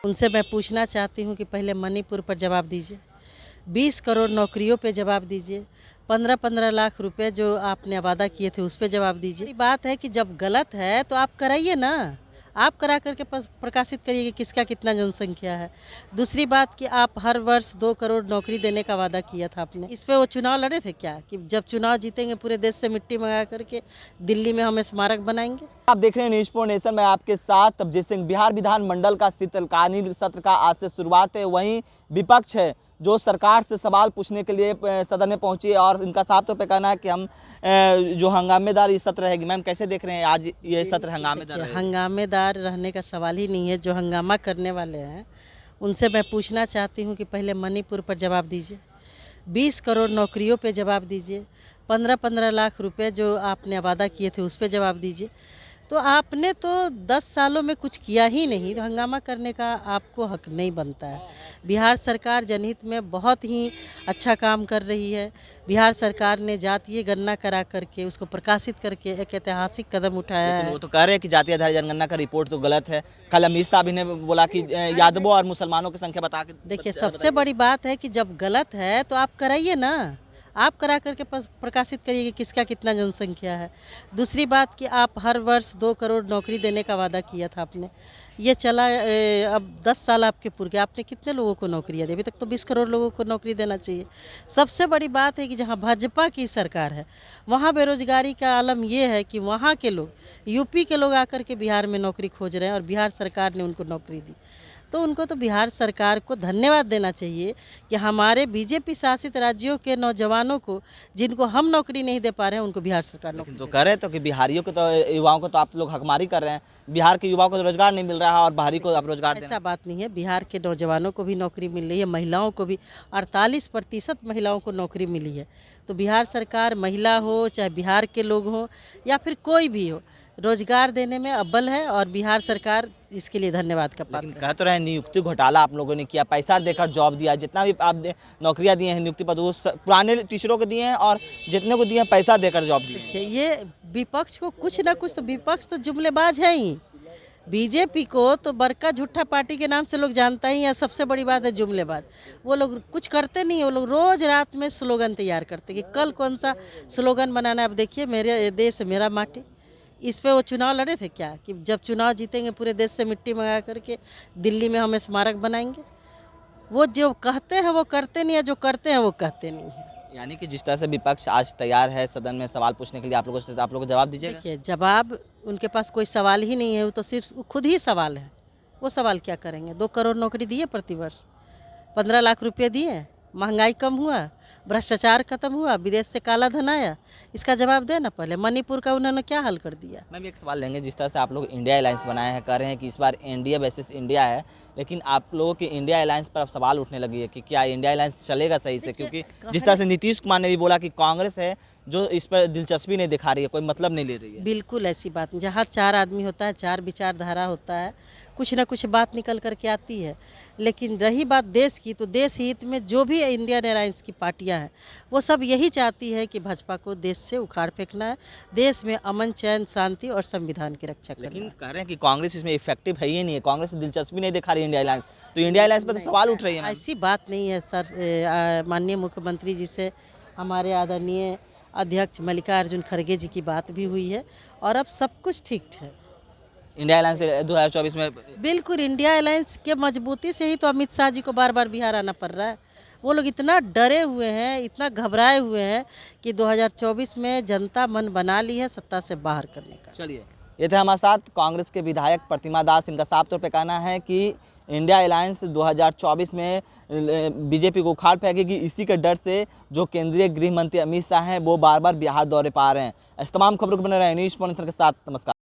उनसे मैं पूछना चाहती हूँ कि पहले मणिपुर पर जवाब दीजिए, 20 करोड़ नौकरियों पे जवाब दीजिए, 15-15 लाख रुपए जो आपने वादा किए थे उस पे जवाब दीजिए। बात है कि जब गलत है तो आप कराइए ना, आप करा करके प्रकाशित करिए कि किसका कितना जनसंख्या है। दूसरी बात कि आप हर वर्ष 2 करोड़ नौकरी देने का वादा किया था आपने, इस पे वो चुनाव लड़े थे क्या कि जब चुनाव जीतेंगे पूरे देश से मिट्टी मंगा करके दिल्ली में हमें स्मारक बनाएंगे। आप देख रहे हैं न्यूज फॉर नेशन में आपके साथ तबजीत सिंह। बिहार विधानमंडल का शीतकालीन सत्र का आज से शुरुआत है। वहीं विपक्ष है जो सरकार से सवाल पूछने के लिए सदन में पहुंची है और इनका साफ तौर पे कहना है कि हम जो हंगामेदार ये सत्र रहेगी। मैम कैसे देख रहे हैं आज ये सत्र हंगामेदार रहेगा? हंगामेदार रहने का सवाल ही नहीं है। जो हंगामा करने वाले हैं उनसे मैं पूछना चाहती हूँ कि पहले मणिपुर पर जवाब दीजिए, 20 करोड़ नौकरियों पे जवाब दीजिए, 15-15 लाख रुपए जो आपने वादा किए थे उस पे जवाब दीजिए। तो आपने तो 10 सालों में कुछ किया ही नहीं, तो हंगामा करने का आपको हक नहीं बनता है। बिहार सरकार जनहित में बहुत ही अच्छा काम कर रही है। बिहार सरकार ने जातीय गणना करा करके उसको प्रकाशित करके एक ऐतिहासिक कदम उठाया है। वो तो कह रहे हैं कि जातीय आधारित जनगणना का रिपोर्ट तो गलत है। कल अमित शाह भी ने बोला कि यादवों और मुसलमानों की संख्या बता के देखिए, सबसे बड़ी बात है कि जब गलत है तो आप कराइए ना, आप करा करके प्रकाशित करिए कि किसका कितना जनसंख्या है। दूसरी बात कि आप हर वर्ष 2 करोड़ नौकरी देने का वादा किया था आपने, ये चला अब 10 साल आपके पूरे गए, आपने कितने लोगों को नौकरियां दी? अभी तक तो 20 करोड़ लोगों को नौकरी देना चाहिए। सबसे बड़ी बात है कि जहां भाजपा की सरकार है वहां बेरोजगारी का आलम ये है कि वहां के लोग, यूपी के लोग आकर के बिहार में नौकरी खोज रहे हैं और बिहार सरकार ने उनको नौकरी दी। तो उनको तो बिहार सरकार को धन्यवाद देना चाहिए कि हमारे बीजेपी शासित राज्यों के नौजवानों को, जिनको हम नौकरी नहीं दे पा रहे हैं, उनको बिहार सरकार नौकरी तो कह रहे तो कि बिहारियों को तो युवाओं को तो आप लोग हकमारी कर रहे हैं। बिहार के युवाओं को तो रोजगार नहीं मिल रहा है और बाहरी को आप रोजगार दे रहे हैं। ऐसा बात नहीं है। बिहार के नौजवानों को भी नौकरी मिल रही है, महिलाओं को भी 48% महिलाओं को नौकरी मिली है। तो बिहार सरकार, महिला हो चाहे बिहार के लोग हों या फिर कोई भी हो, रोजगार देने में अव्वल है और बिहार सरकार इसके लिए धन्यवाद का पात्र है। कह तो रहे नियुक्ति घोटाला आप लोगों ने किया, पैसा देकर जॉब दिया, जितना भी आप नौकरियां दी हैं नियुक्ति पद वो पुराने टीचरों को दिए हैं और जितने को दिए हैं पैसा देकर जॉब दिए। देखिए, ये विपक्ष को कुछ ना कुछ तो, विपक्ष तो जुमलेबाज है ही। बीजेपी को तो बड़का झूठा पार्टी के नाम से लोग जानता ही है। सबसे बड़ी बात है जुमलेबाज। वो लोग कुछ करते नहीं, वो लोग रोज रात में स्लोगन तैयार करते कि कल कौन सा स्लोगन बनाना है। अब देखिए, मेरे देश मेरा माटी, इस पे वो चुनाव लड़े थे क्या कि जब चुनाव जीतेंगे पूरे देश से मिट्टी मंगा करके दिल्ली में हमें स्मारक बनाएंगे। वो जो कहते हैं वो करते नहीं है, जो करते हैं वो कहते नहीं है। यानी कि जिस तरह से विपक्ष आज तैयार है सदन में सवाल पूछने के लिए आप लोगों से, आप लोग को जवाब दीजिएगा? देखिए, जवाब उनके पास कोई सवाल ही नहीं है, वो तो सिर्फ खुद ही सवाल है। वो सवाल क्या करेंगे? 2 करोड़ नौकरी दिए प्रतिवर्ष, 15 लाख रुपये दिए, महंगाई कम हुआ, भ्रष्टाचार खत्म हुआ, विदेश से काला धन आया, इसका जवाब देना। पहले मणिपुर का उन्होंने क्या हल कर दिया? मैम एक सवाल लेंगे, जिस तरह से आप लोग इंडिया अलायंस बनाए हैं, कह रहे हैं कि इस बार एनडीए वर्सेस इंडिया है, लेकिन आप लोगों की इंडिया अलायंस पर अब सवाल उठने लगी है कि क्या इंडिया अलायंस चलेगा सही से? क्योंकि जिस तरह से नीतीश कुमार ने भी बोला कि कांग्रेस है जो इस पर दिलचस्पी नहीं दिखा रही है, कोई मतलब नहीं ले रही है। बिल्कुल ऐसी बात नहीं। जहाँ 4 आदमी होता है, 4 विचारधारा होता है, कुछ ना कुछ बात निकल करके आती है। लेकिन रही बात देश की, तो देश हित में जो भी इंडियन अलायंस की पार्टियां हैं वो सब यही चाहती है कि भाजपा को देश से उखाड़ फेंकना है, देश में अमन, चैन, शांति और संविधान की रक्षा करना है। लेकिन कह रहे हैं कि कांग्रेस इसमें इफेक्टिव है ही नहीं है, कांग्रेस दिलचस्पी नहीं दिखा रही है इंडिया अलायंस, तो इंडिया अलायंस पर तो सवाल उठ रही है। ऐसी बात नहीं है सर। माननीय मुख्यमंत्री जी से हमारे आदरणीय अध्यक्ष मल्लिकार्जुन खड़गे जी की बात भी हुई है और अब सब कुछ ठीक है। इंडिया अलायंस 2024 में बिल्कुल, इंडिया अलायंस के मजबूती से ही तो अमित शाह जी को बार बार बिहार आना पड़ रहा है। वो लोग इतना डरे हुए हैं, इतना घबराए हुए हैं कि 2024 में जनता मन बना ली है सत्ता से बाहर करने का। चलिए, ये थे हमारे साथ कांग्रेस के विधायक प्रतिमा दास। इनका साफ तौर पे कहना है कि इंडिया अलायंस 2024 में बीजेपी को उखाड़ फेंकेगी। इसी के डर से जो केंद्रीय गृह मंत्री अमित शाह हैं वो बार बार बिहार दौरे पर आ रहे हैं। इस तमाम खबरों को बने रहे न्यूज़ फॉर नेशन के साथ। नमस्कार।